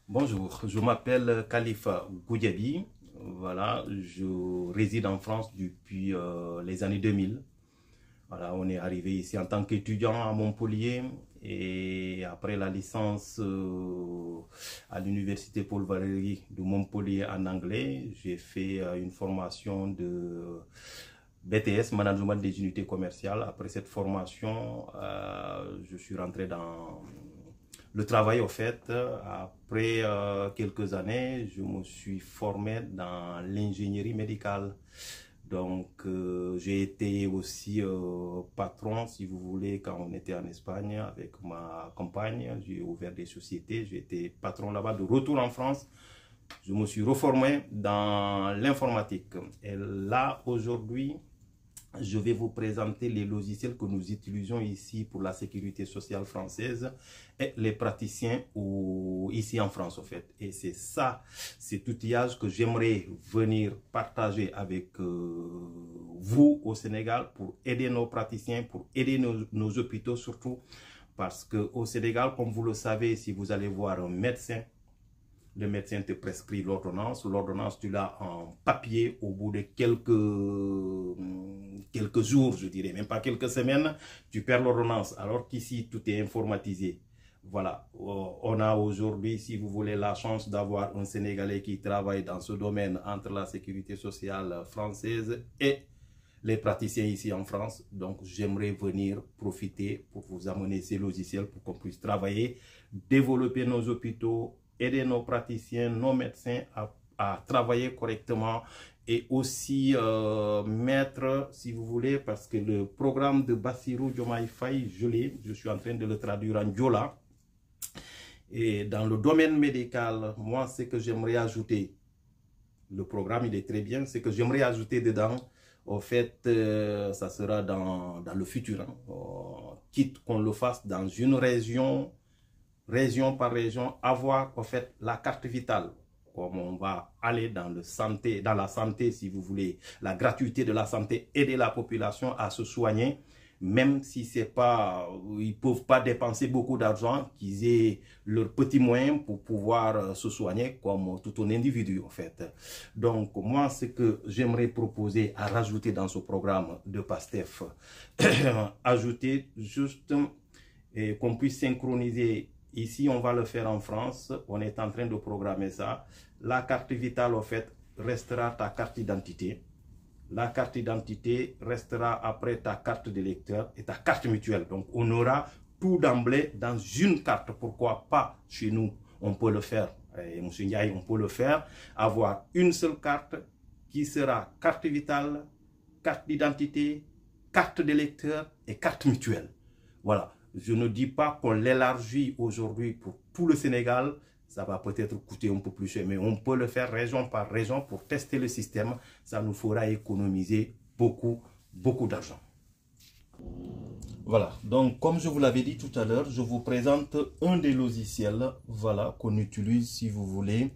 Bonjour, je m'appelle Khalifa Goudiaby. Voilà, je réside en France depuis les années 2000. Voilà, on est arrivé ici en tant qu'étudiant à Montpellier et après la licence à l'université Paul Valéry de Montpellier en anglais, j'ai fait une formation de BTS, Management des unités commerciales. Après cette formation, je suis rentré dans le travail. Au fait, après quelques années, je me suis formé dans l'ingénierie médicale. Donc, j'ai été aussi patron, si vous voulez, quand on était en Espagne avec ma compagne. J'ai ouvert des sociétés, j'ai été patron là-bas. De retour en France, je me suis reformé dans l'informatique. Et là, aujourd'hui, je vais vous présenter les logiciels que nous utilisons ici pour la sécurité sociale française et les praticiens ici en France, en fait. Et c'est ça, cet outillage que j'aimerais venir partager avec vous au Sénégal pour aider nos praticiens, pour aider nos hôpitaux surtout. Parce qu'au Sénégal, comme vous le savez, si vous allez voir un médecin, le médecin te prescrit l'ordonnance. L'ordonnance, tu l'as en papier au bout de quelques jours, je dirais, même pas quelques semaines, tu perds l'ordonnance. Alors qu'ici, tout est informatisé. Voilà, on a aujourd'hui, si vous voulez, la chance d'avoir un Sénégalais qui travaille dans ce domaine entre la sécurité sociale française et les praticiens ici en France. Donc, j'aimerais venir profiter pour vous amener ces logiciels pour qu'on puisse travailler, développer nos hôpitaux, aider nos praticiens, nos médecins à travailler correctement et aussi mettre, si vous voulez, parce que le programme de Bassirou Diomaye Faye, je suis en train de le traduire en Diola. Et dans le domaine médical, moi, ce que j'aimerais ajouter, le programme, il est très bien, ce que j'aimerais ajouter dedans, au fait, ça sera dans le futur, hein, quitte qu'on le fasse dans une région par région, avoir en fait la carte vitale, comme on va aller dans la santé, si vous voulez, la gratuité de la santé, aider la population à se soigner, même si c'est pas, ils peuvent pas dépenser beaucoup d'argent, qu'ils aient leurs petits moyens pour pouvoir se soigner comme tout un individu en fait. Donc moi, ce que j'aimerais proposer à rajouter dans ce programme de PASTEF, ajouter juste qu'on puisse synchroniser. Ici, on va le faire en France. On est en train de programmer ça. La carte vitale, en fait, restera ta carte d'identité. La carte d'identité restera après ta carte d'électeur et ta carte mutuelle. Donc, on aura tout d'emblée dans une carte. Pourquoi pas chez nous? On peut le faire. Et M. Ndiaye, on peut le faire. Avoir une seule carte qui sera carte vitale, carte d'identité, carte d'électeur et carte mutuelle. Voilà. Je ne dis pas qu'on l'élargit aujourd'hui pour tout le Sénégal. Ça va peut-être coûter un peu plus cher, mais on peut le faire région par région pour tester le système. Ça nous fera économiser beaucoup d'argent. Voilà, donc comme je vous l'avais dit tout à l'heure, je vous présente un des logiciels, voilà, qu'on utilise si vous voulez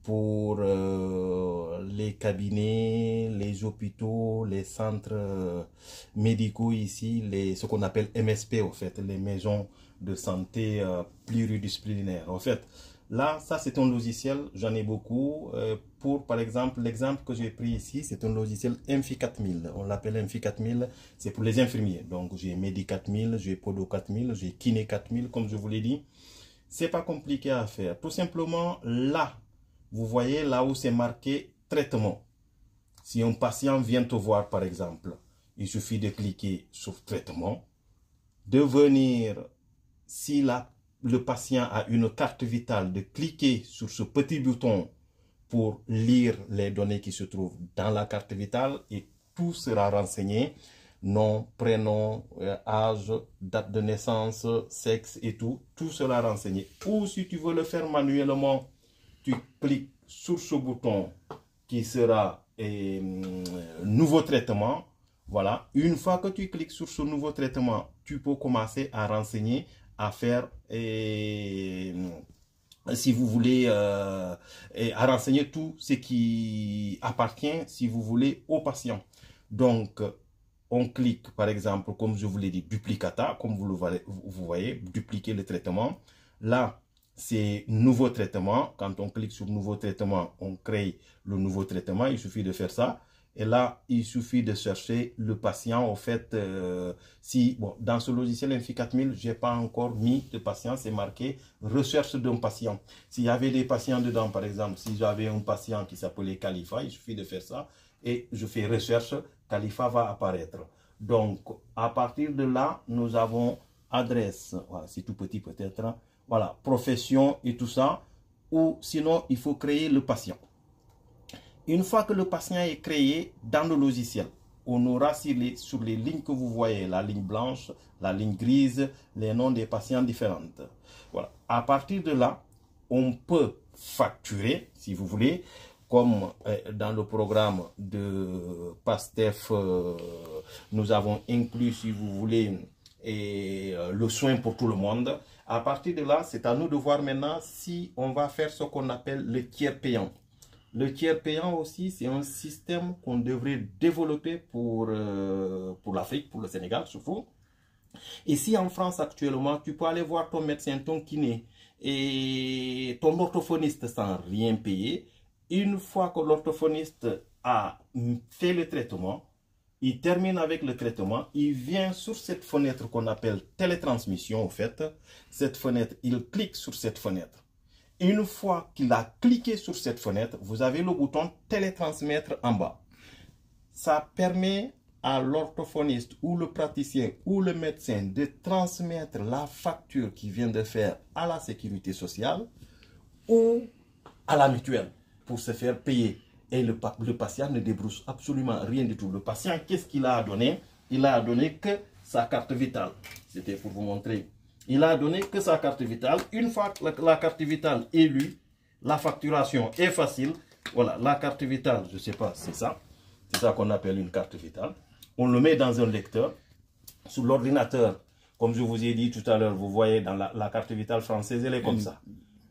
pour les cabinets, les hôpitaux, les centres médicaux ici, ce qu'on appelle MSP en fait, les maisons de santé pluridisciplinaires. En fait, là, ça c'est un logiciel, j'en ai beaucoup. Pour par exemple, l'exemple que j'ai pris ici, c'est un logiciel MFI 4000. On l'appelle MFI 4000, c'est pour les infirmiers. Donc j'ai Medi 4000, j'ai Podo 4000, j'ai Kiné 4000, comme je vous l'ai dit. C'est pas compliqué à faire. Tout simplement, là, vous voyez là où c'est marqué traitement. Si un patient vient te voir par exemple, il suffit de cliquer sur traitement, de venir, si le patient a une carte vitale, de cliquer sur ce petit bouton pour lire les données qui se trouvent dans la carte vitale et tout sera renseigné. Nom, prénom, âge, date de naissance, sexe et tout sera renseigné. Ou si tu veux le faire manuellement, tu cliques sur ce bouton qui sera nouveau traitement. Voilà. Une fois que tu cliques sur ce nouveau traitement, tu peux commencer à renseigner, à faire, si vous voulez, à renseigner tout ce qui appartient, si vous voulez, au patient. Donc, on clique, par exemple, comme je vous l'ai dit, duplicata, comme vous voyez, dupliquer le traitement. Là, c'est nouveau traitement. Quand on clique sur nouveau traitement, on crée le nouveau traitement. Il suffit de faire ça. Et là, il suffit de chercher le patient. Au fait, si bon, dans ce logiciel Infi 4000, je n'ai pas encore mis de patient. C'est marqué recherche d'un patient. S'il y avait des patients dedans, par exemple, si j'avais un patient qui s'appelait Khalifa, il suffit de faire ça. Et je fais recherche, Khalifa va apparaître. Donc, à partir de là, nous avons adresse. Voilà, c'est tout petit peut-être. Hein. Voilà, profession et tout ça. Ou sinon, il faut créer le patient. Une fois que le patient est créé dans le logiciel, on aura sur les lignes que vous voyez, la ligne blanche, la ligne grise, les noms des patients différentes. Voilà. À partir de là, on peut facturer, si vous voulez, comme dans le programme de PASTEF, nous avons inclus, si vous voulez, le soin pour tout le monde. À partir de là, c'est à nous de voir maintenant si on va faire ce qu'on appelle le tiers payant. Le tiers payant aussi, c'est un système qu'on devrait développer pour l'Afrique, pour le Sénégal surtout. Ici en France actuellement, tu peux aller voir ton médecin, ton kiné et ton orthophoniste sans rien payer. Une fois que l'orthophoniste a fait le traitement, il termine avec le traitement, il vient sur cette fenêtre qu'on appelle télétransmission, en fait. Cette fenêtre, il clique sur cette fenêtre. Une fois qu'il a cliqué sur cette fenêtre, vous avez le bouton télétransmettre en bas. Ça permet à l'orthophoniste ou le praticien ou le médecin de transmettre la facture qu'il vient de faire à la sécurité sociale ou à la mutuelle pour se faire payer. Et le patient ne débrousse absolument rien du tout. Le patient, qu'est-ce qu'il a donné? Il a donné que sa carte vitale. C'était pour vous montrer. Il a donné que sa carte vitale. Une fois que la carte vitale est lue, la facturation est facile. Voilà, la carte vitale, je ne sais pas, c'est ça. C'est ça qu'on appelle une carte vitale. On le met dans un lecteur. Sur l'ordinateur, comme je vous ai dit tout à l'heure, vous voyez dans la carte vitale française, elle est comme ça.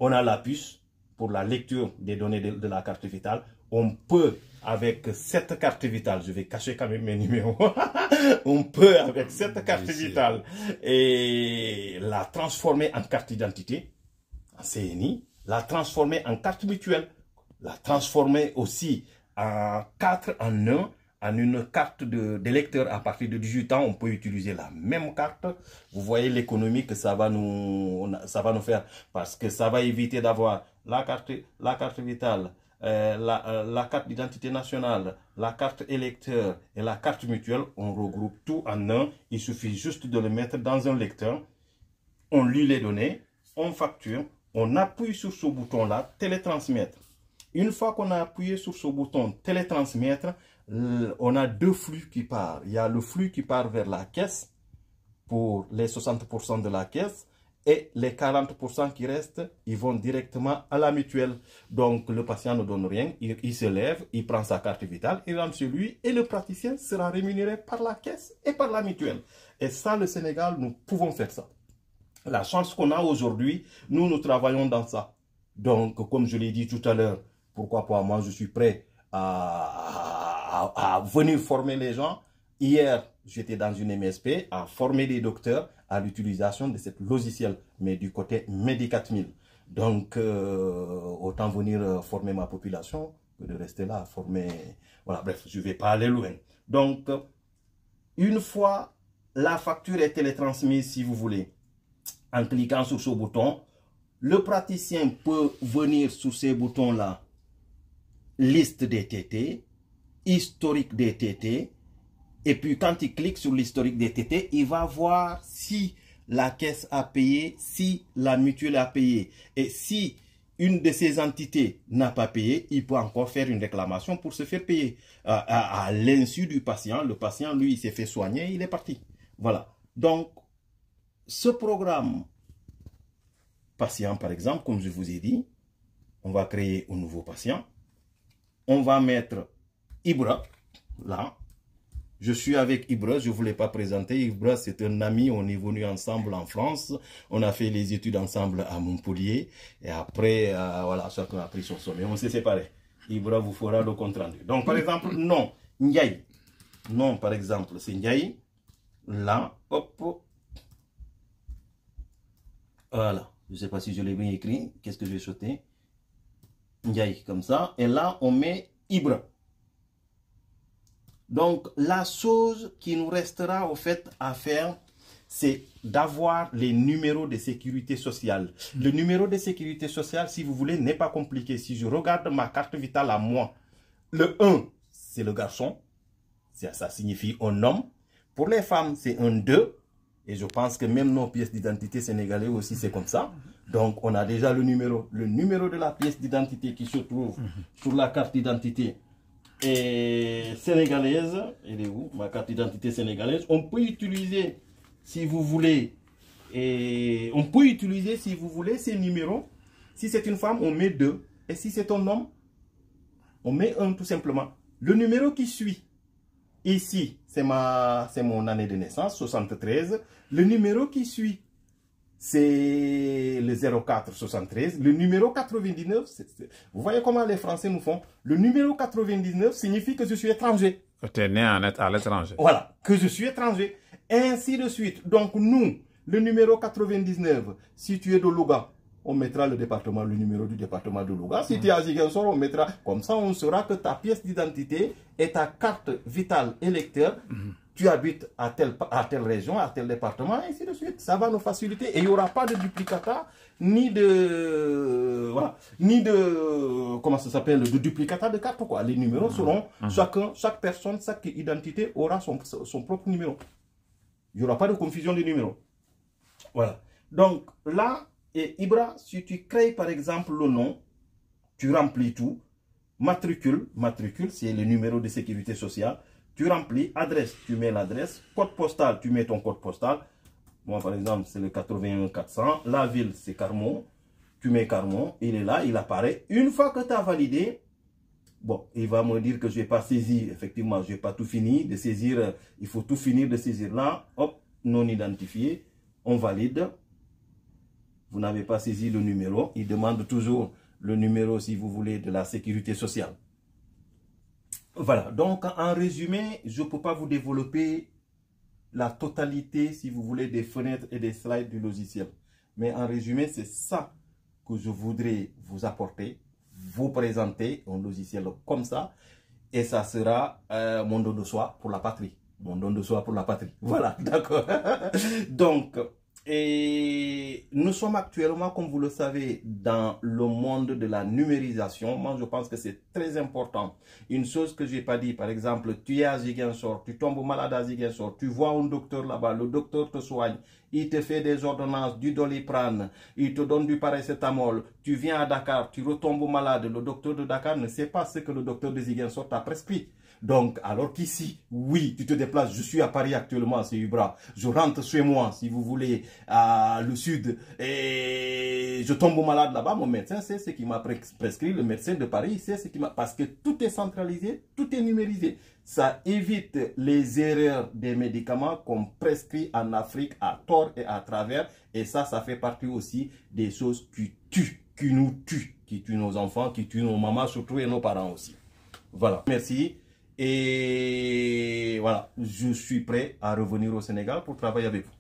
On a la puce pour la lecture des données de la carte vitale. On peut, avec cette carte vitale, je vais cacher quand même mes numéros, on peut, avec cette carte vitale, et la transformer en carte d'identité, en CNI, la transformer en carte mutuelle, la transformer aussi en 4 en 1, en une carte d'électeur à partir de 18 ans, on peut utiliser la même carte. Vous voyez l'économie que ça va nous faire, parce que ça va éviter d'avoir la carte vitale, la carte d'identité nationale, la carte électeur et la carte mutuelle. On regroupe tout en un. Il suffit juste de le mettre dans un lecteur. On lit les données, on facture, on appuie sur ce bouton-là, télétransmettre. Une fois qu'on a appuyé sur ce bouton télétransmettre, on a deux flux qui partent. Il y a le flux qui part vers la caisse pour les 60% de la caisse et les 40% qui restent, ils vont directement à la mutuelle. Donc le patient ne donne rien, il se lève, il prend sa carte vitale, il rentre chez lui et le praticien sera rémunéré par la caisse et par la mutuelle. Et ça, le Sénégal, nous pouvons faire ça. La chance qu'on a aujourd'hui, nous travaillons dans ça. Donc, comme je l'ai dit tout à l'heure, pourquoi pas, moi je suis prêt à venir former les gens. Hier, j'étais dans une MSP à former des docteurs à l'utilisation de ce logiciel, mais du côté Medi 4000. Donc, autant venir former ma population que de rester là, former... Voilà, bref, je ne vais pas aller loin. Donc, une fois la facture est télétransmise, si vous voulez, en cliquant sur ce bouton, le praticien peut venir sur ces boutons-là, liste des TT, historique des TT, et puis quand il clique sur l'historique des TT, il va voir si la caisse a payé, si la mutuelle a payé. Et si une de ces entités n'a pas payé, il peut encore faire une réclamation pour se faire payer. À l'insu du patient, le patient, lui, il s'est fait soigner, il est parti. Voilà. Donc, ce programme patient, par exemple, comme je vous ai dit, on va créer un nouveau patient. On va mettre Ibra, là. Je suis avec Ibra, je ne vous l'ai pas présenté. Ibra, c'est un ami, on est venu ensemble en France. On a fait les études ensemble à Montpellier. Et après, voilà, chacun a pris son sommet. On s'est séparés. Ibra vous fera le compte rendu. Donc, par exemple, non, Ndiaye. Non, par exemple, c'est Ndiaye. Là, hop. Voilà. Je ne sais pas si je l'ai bien écrit. Qu'est-ce que je vais sauter? Ndiaye, comme ça. Et là, on met Ibra. Donc, la chose qui nous restera au fait à faire, c'est d'avoir les numéros de sécurité sociale. Le numéro de sécurité sociale, si vous voulez, n'est pas compliqué. Si je regarde ma carte vitale à moi, le 1, c'est le garçon. Ça signifie un homme. Pour les femmes, c'est un 2. Et je pense que même nos pièces d'identité sénégalais aussi, c'est comme ça. Donc, on a déjà le numéro. Le numéro de la pièce d'identité qui se trouve sur la carte d'identité sénégalaise. Elle est où? Ma carte d'identité sénégalaise. On peut utiliser, si vous voulez, ces numéros. Si c'est une femme, on met 2. Et si c'est un homme, on met 1 tout simplement. Le numéro qui suit, ici, c'est mon année de naissance, 73. Le numéro qui suit, c'est le 0473. Le numéro 99, vous voyez comment les Français nous font. Le numéro 99 signifie que je suis étranger. Tu es né à l'étranger. Voilà, que je suis étranger. Ainsi de suite. Donc nous, le numéro 99, si tu es de Louga, on mettra le numéro du département de Louga. Si tu es à Ziguinchor, on mettra. Comme ça, on saura que ta pièce d'identité et ta carte vitale électeur, tu habites à telle région, à tel département, et ainsi de suite. Ça va nous faciliter. Et il n'y aura pas de duplicata, ni de comment ça s'appelle, de duplicata de carte, quoi. Les numéros seront, chaque personne, chaque identité aura son propre numéro. Il n'y aura pas de confusion de numéros. Voilà. Donc, là, et Ibra, si tu crées par exemple le nom, tu remplis tout. Matricule, c'est le numéro de sécurité sociale. Tu remplis, adresse, tu mets l'adresse. Code postal, tu mets ton code postal. Moi par exemple, c'est le 81 400. La ville, c'est Carmont. Tu mets Carmont, il est là, il apparaît. Une fois que tu as validé, bon, il va me dire que je n'ai pas saisi. Effectivement, je n'ai pas tout fini de saisir. Il faut tout finir de saisir là. Hop, non identifié. On valide. Vous n'avez pas saisi le numéro. Il demande toujours le numéro, si vous voulez, de la sécurité sociale. Voilà. Donc, en résumé, je ne peux pas vous développer la totalité, si vous voulez, des fenêtres et des slides du logiciel. Mais en résumé, c'est ça que je voudrais vous apporter, vous présenter un logiciel comme ça. Et ça sera mon don de soi pour la patrie. Mon don de soi pour la patrie. Voilà, d'accord. Donc, et nous sommes actuellement, comme vous le savez, dans le monde de la numérisation. Moi, je pense que c'est très important. Une chose que je n'ai pas dit, par exemple, tu es à Ziguinchor, tu tombes malade à Ziguinchor, tu vois un docteur là-bas, le docteur te soigne, il te fait des ordonnances, du Doliprane, il te donne du paracétamol, tu viens à Dakar, tu retombes malade, le docteur de Dakar ne sait pas ce que le docteur de Ziguinchor t'a prescrit. Donc, alors qu'ici, oui, tu te déplaces, je suis à Paris actuellement, c'est Ibra, je rentre chez moi, si vous voulez, à le sud, et je tombe malade là-bas, mon médecin sait ce qu'il m'a prescrit, le médecin de Paris sait ce qu'il m'a, parce que tout est centralisé, tout est numérisé. Ça évite les erreurs des médicaments qu'on prescrit en Afrique à tort et à travers, et ça fait partie aussi des choses qui tuent, qui nous tuent, qui tuent nos enfants, qui tuent nos mamans surtout et nos parents aussi. Voilà, merci. Et voilà, je suis prêt à revenir au Sénégal pour travailler avec vous.